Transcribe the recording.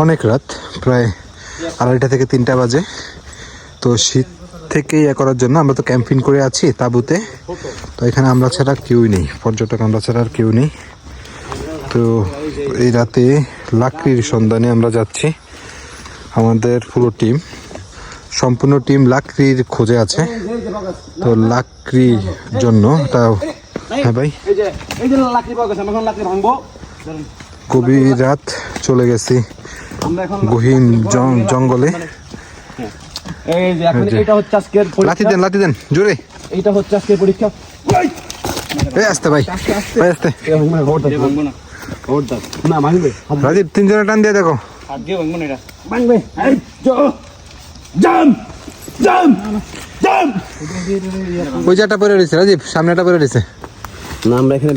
অনেক রাত, প্রায় 2:30 থেকে 3টা বাজে। তো শীত থেকে ইয়ে করার জন্য আমরা তো ক্যাম্পিং করে আছি তাঁবুতে। তো এখানে আমরা ছাড়া কেউই নেই, পর্যটক আমরা ছাড়া আর কেউ নেই। তো এই রাতে লাকড়ির সন্ধানে আমরা যাচ্ছি। আমাদের পুরো টিম, সম্পূর্ণ টিম লাকড়ির খোঁজে আছে। তো লাকড়ির জন্য তাও, হ্যাঁ ভাই, গভীর রাত চলে গেছি গহীন জঙ্গলে। লাঠি দেন জোরে। এইটা হচ্ছে আজকের পরীক্ষা। আসতে ভাই, আসতে না ভাঙবে, রাজীব 3 জনে টান দিয়ে দেখো। হাত দিয়ে ভাঙবো না, এটা ভাঙবে। জাম জাম জাম। ওই জায়গাটা পরে রয়েছে রাজীব, সামনেটা পরে রয়েছে। না আমরা এখানে